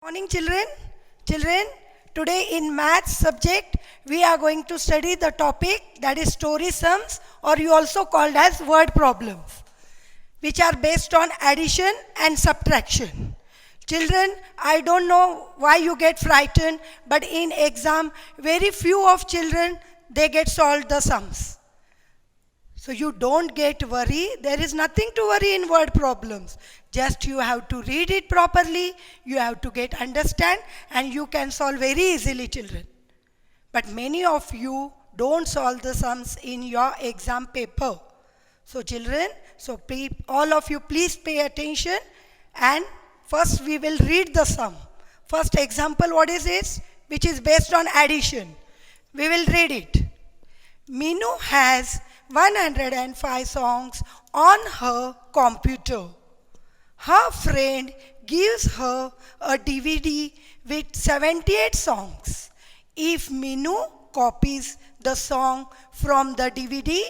Morning children. Children, today in maths subject we are going to study the topic that is story sums, or you also called as word problems, which are based on addition and subtraction. Children, I don't know why you get frightened, but in exam very few of children they get solved the sums. So you don't get worry. There is nothing to worry in word problems. Just you have to read it properly, you have to get understand, and you can solve very easily, children. But many of you don't solve the sums in your exam paper. So children, all of you please pay attention, and first we will read the sum. First example, what is this? Which is based on addition. We will read it. Minu has 105 songs on her computer. Her friend gives her a DVD with 78 songs. If Minu copies the song from the DVD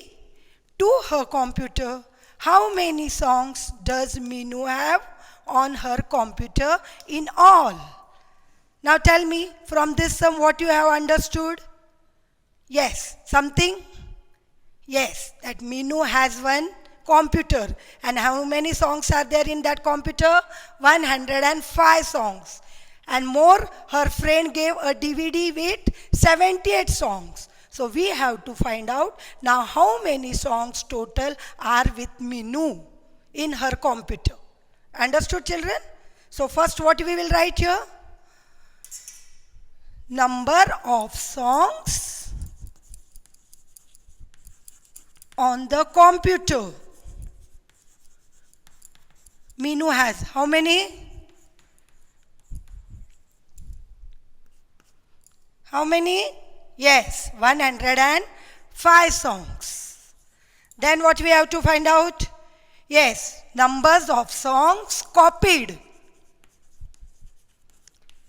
to her computer, how many songs does Minu have on her computer in all? Now tell me from this sum what you have understood. Yes, something? Yes, that Minu has one computer. And how many songs are there in that computer? 105 songs. And more, her friend gave a DVD with 78 songs. So we have to find out now how many songs total are with Minu in her computer. Understood, children? So first what we will write here? Number of songs on the computer. Minu has how many? How many? Yes, 105 songs. Then what we have to find out? Yes, numbers of songs copied.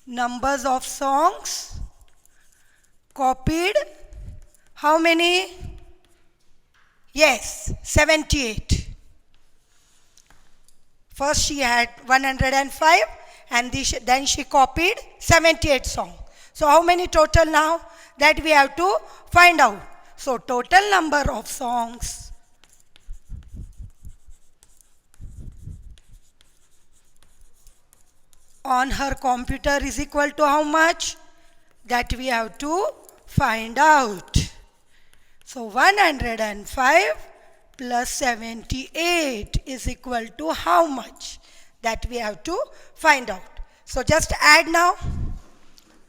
Numbers of songs copied. How many? Yes, 78. First she had 105 and then she copied 78 songs. So how many total now? That we have to find out. So total number of songs on her computer is equal to how much? That we have to find out. So 105 plus 78 is equal to how much? That we have to find out. So just add now.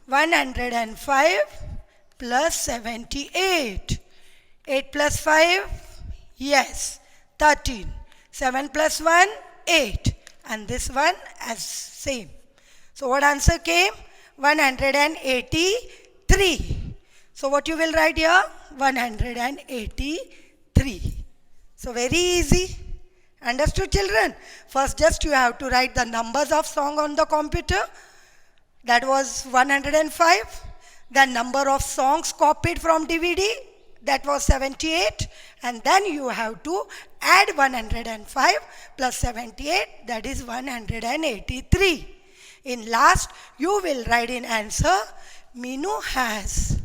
105 plus 78. 8 plus 5? Yes, 13. 7 plus 1? 8. And this one as same. So what answer came? 183. So what you will write here? 183. So very easy. Understood, children? First just you have to write the numbers of song on the computer. That was 105. The number of songs copied from DVD. That was 78. And then you have to add 105 plus 78. That is 183. In last, you will write in answer, Minu has.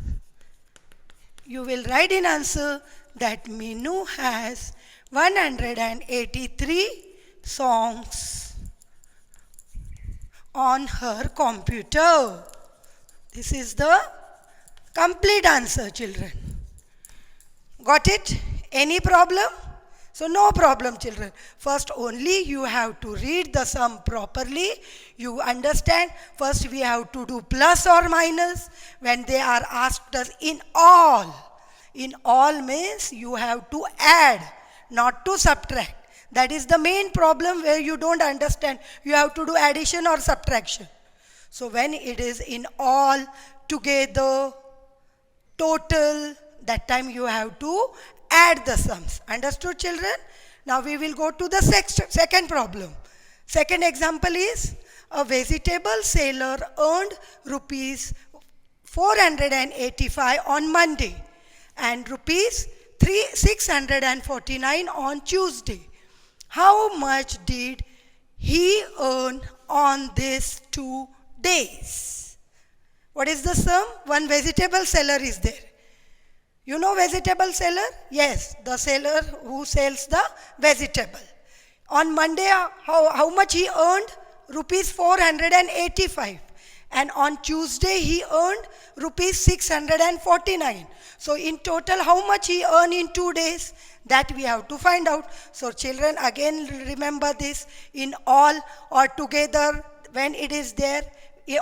You will write in answer that Minu has 183 songs on her computer. This is the complete answer, children. Got it? Any problem? So no problem, children. First only you have to read the sum properly. You understand? First we have to do plus or minus when they are asked us in all. In all means you have to add, not to subtract. That is the main problem where you don't understand. You have to do addition or subtraction. So when it is in all, together, total, that time you have to add the sums. Understood, children? Now we will go to the second problem. Second example is, a vegetable seller earned rupees 485 on Monday and rupees 649 on Tuesday. How much did he earn on these 2 days. What is the sum? One vegetable seller is there. You know vegetable seller? Yes, the seller who sells the vegetable. On Monday, how much he earned? Rupees 485. And on Tuesday, he earned rupees 649. So in total, how much he earned in 2 days? That we have to find out. So children, again remember this. In all or together, when it is there,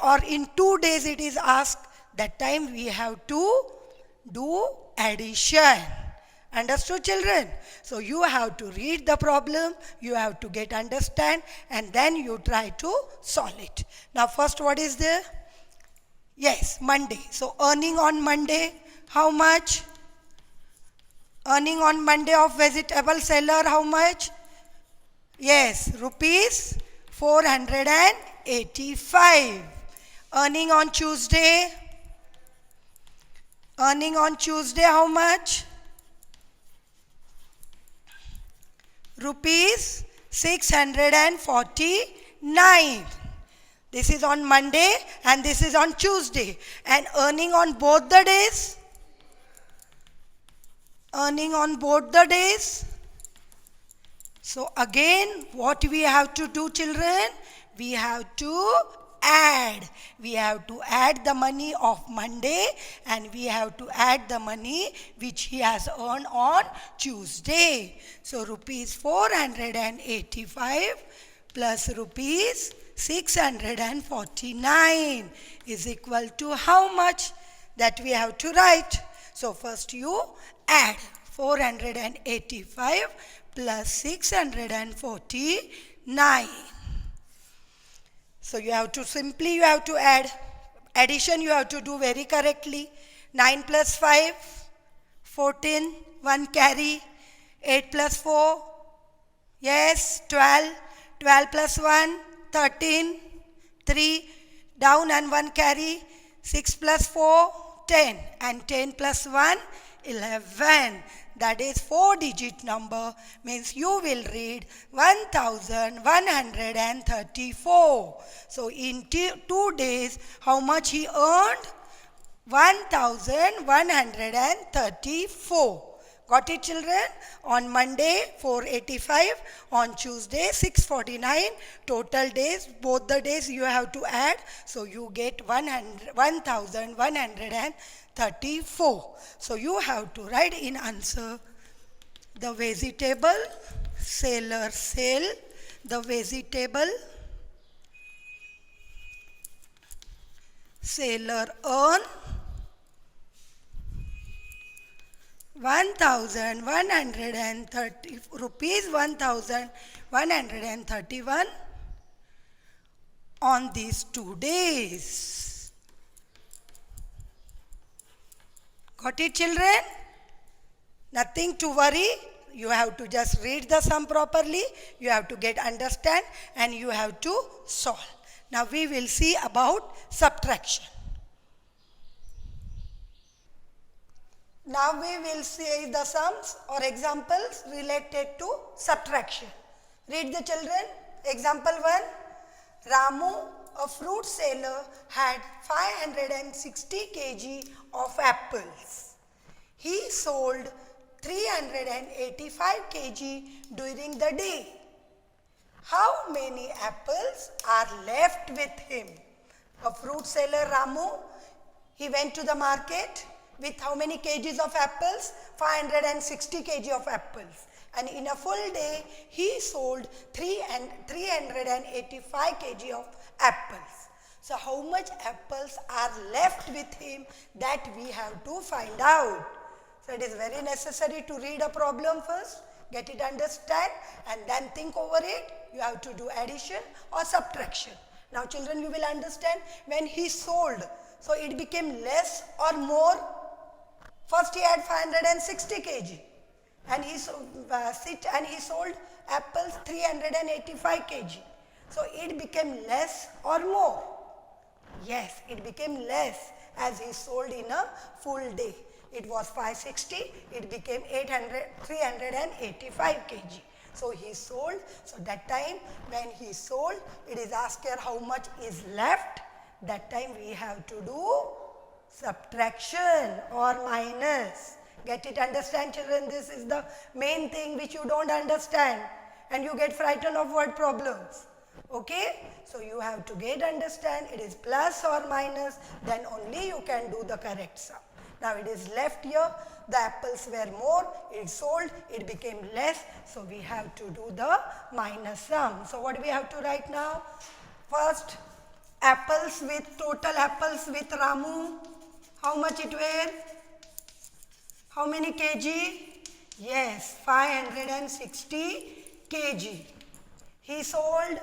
or in 2 days it is asked, that time we have to do addition. Understood, children? So you have to read the problem, you have to get understand, and then you try to solve it. Now first, what is there? Yes, Monday. So earning on Monday, how much? Earning on Monday of vegetable seller, how much? Yes, rupees 485. Earning on Tuesday. Earning on Tuesday, how much? Rupees 649. This is on Monday and this is on Tuesday. And earning on both the days? Earning on both the days. So again, what we have to do, children? We have to add. We have to add the money of Monday and we have to add the money which he has earned on Tuesday. So rupees 485 plus rupees 649 is equal to how much? That we have to write. So first you add 485 plus 649. So you have to add. Addition you have to do very correctly. 9 plus 5, 14, 1 carry. 8 plus 4, yes, 12. 12 plus 1, 13. 3 down and 1 carry. 6 plus 4, 10. And 10 plus 1, 11. That is 4-digit number, means you will read 1134. So in 2 days, how much he earned? 1134. Got it, children? On Monday, 485. On Tuesday, 649. Total days, both the days you have to add. So you get 1134. So you have to write in answer, the vegetable seller sell, the vegetable seller earn 1130 rupees 1131 on these 2 days. Got it, children? Nothing to worry. You have to just read the sum properly. You have to get understand and you have to solve. Now we will see about subtraction. Now we will see the sums or examples related to subtraction. Read the children. Example 1. Ramu, a fruit seller, had 560 kg of apples. He sold 385 kg during the day. How many apples are left with him? A fruit seller, Ramu, he went to the market with how many kgs of apples? 560 kg of apples. And in a full day, he sold 385 kg of apples. So how much apples are left with him, that we have to find out. So it is very necessary to read a problem first, get it understand, and then think over it. You have to do addition or subtraction. Now children, you will understand when he sold. So it became less or more. First he had 560 kg. And he sold apples 385 kg. So it became less or more? Yes, it became less as he sold in a full day. It was 560, it became 385 kg. So he sold, so that time when he sold, it is asked here how much is left. that time we have to do subtraction or minus. Get it? Understand, children? This is the main thing which you don't understand and you get frightened of word problems. Okay? So you have to understand it is plus or minus, then only you can do the correct sum. Now it is left here, the apples were more, it sold, it became less, so we have to do the minus sum. So what we have to write now? First, total apples with Ramu, how much it were? How many kg? Yes, 560 kg. He sold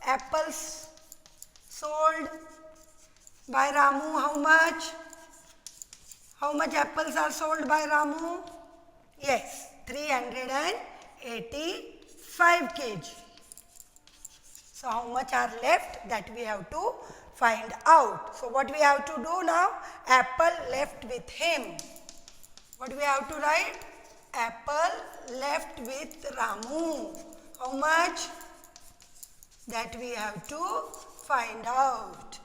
apples sold by Ramu, how much? How much apples are sold by Ramu? Yes, 385 kg. So how much are left? That we have to find out. So what we have to do now? Apple left with him. What we have to write? Apple left with Ramu. How much? That we have to find out.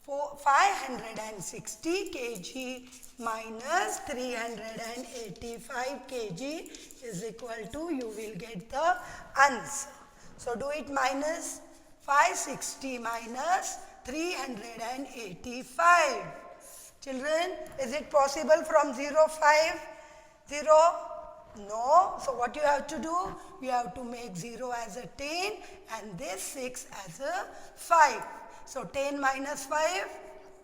560 kg minus 385 kg is equal to, you will get the answer. So do it minus 560 minus 385. Children, is it possible from 0, 5, 0? No. So what you have to do? You have to make 0 as a 10 and this 6 as a 5. So 10 minus 5,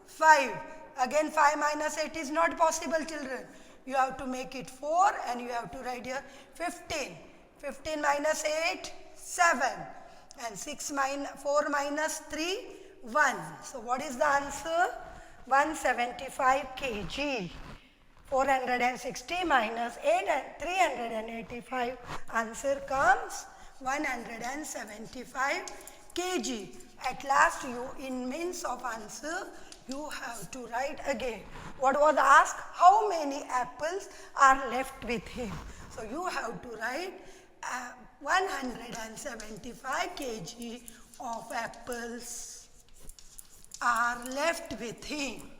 5. Again 5 minus 8 is not possible, children. You have to make it 4 and you have to write here 15. 15 minus 8, 7. And 4 minus 3, 1. So what is the answer? 175 kg. 460 minus 8 and 385. Answer comes 175 kg. At last, you in means of answer, you have to write again. What was asked? How many apples are left with him? So you have to write 175 kg of apples are left with him.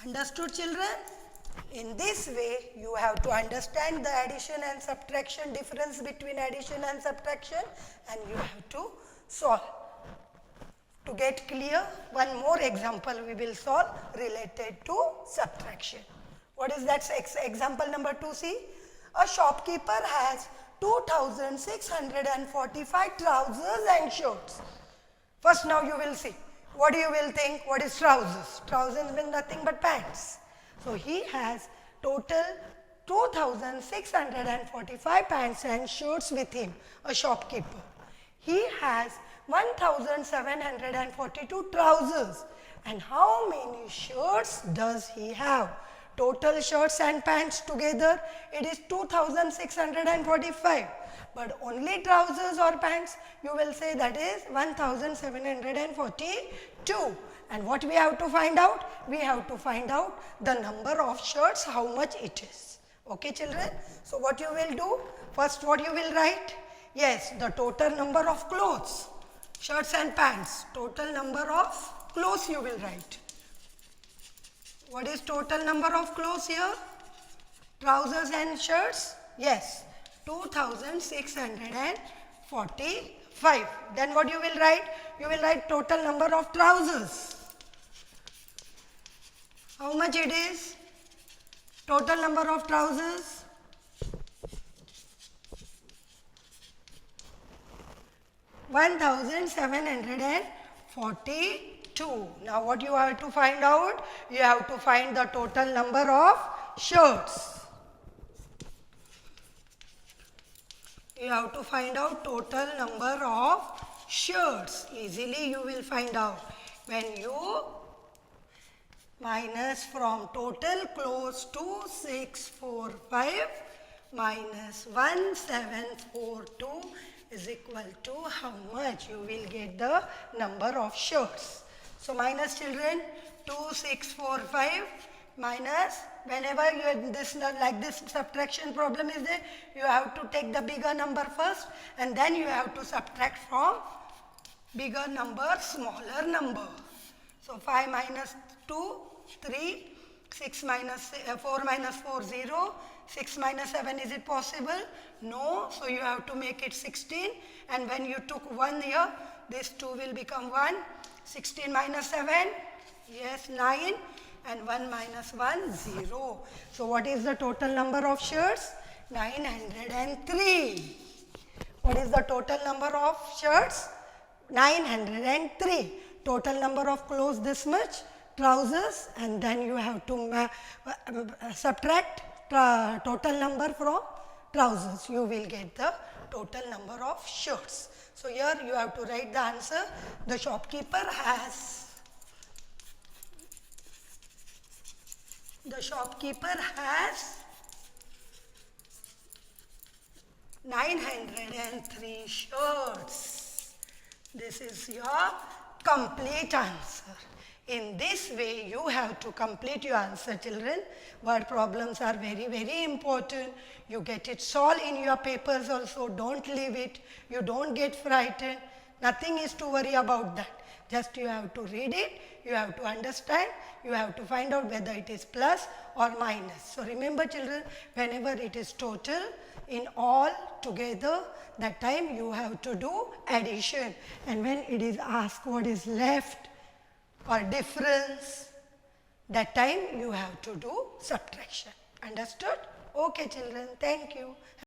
Understood, children? In this way, you have to understand the addition and subtraction, difference between addition and subtraction, and you have to solve. To get clear, one more example we will solve related to subtraction. What is that example number 2? See, a shopkeeper has 2,645 trousers and shirts. First now you will see. What you will think? What is trousers? Trousers mean nothing but pants. So he has total 2,645 pants and shirts with him, a shopkeeper. He has 1,742 trousers. And how many shirts does he have? Total shirts and pants together, it is 2,645. But only trousers or pants, you will say that is 1,742. And what we have to find out? We have to find out the number of shirts, how much it is. Okay, children? So what you will do? First, what you will write? Yes, the total number of clothes, shirts and pants. Total number of clothes you will write. What is total number of clothes here? Trousers and shirts? Yes, 2,645. Then what you will write? You will write total number of trousers. How much it is? Total number of trousers? $1,742. Now what you have to find out? You have to find the total number of shirts. You have to find out total number of shirts. Easily you will find out. When you minus from total clothes 2645 minus 1742 is equal to how much? You will get the number of shirts. So minus, children, 2645 minus whenever you this like this subtraction problem is there, you have to take the bigger number first and then you have to subtract from bigger number, smaller number. So 5 minus 2, 3, 6 minus 4 minus 4, 0, 6 minus 7, is it possible? No, so you have to make it 16, and when you took 1 here, this 2 will become 1, 16 minus 7, yes, 9, and 1 minus 1, 0. So what is the total number of shirts? 903. What is the total number of shirts? 903. Total number of clothes this much, trousers, and then you have to subtract total number from trousers. You will get the total number of shirts. So here you have to write the answer. The shopkeeper has 903 shirts. This is your complete answer. In this way, you have to complete your answer, children. Word problems are very, very important. You get it solved in your papers also. Don't leave it. You don't get frightened. Nothing is to worry about that. Just you have to read it. You have to understand. You have to find out whether it is plus or minus. So remember, children, whenever it is total, in all together, that time you have to do addition. And when it is asked what is left or difference, that time you have to do subtraction. Understood? Okay, children. Thank you.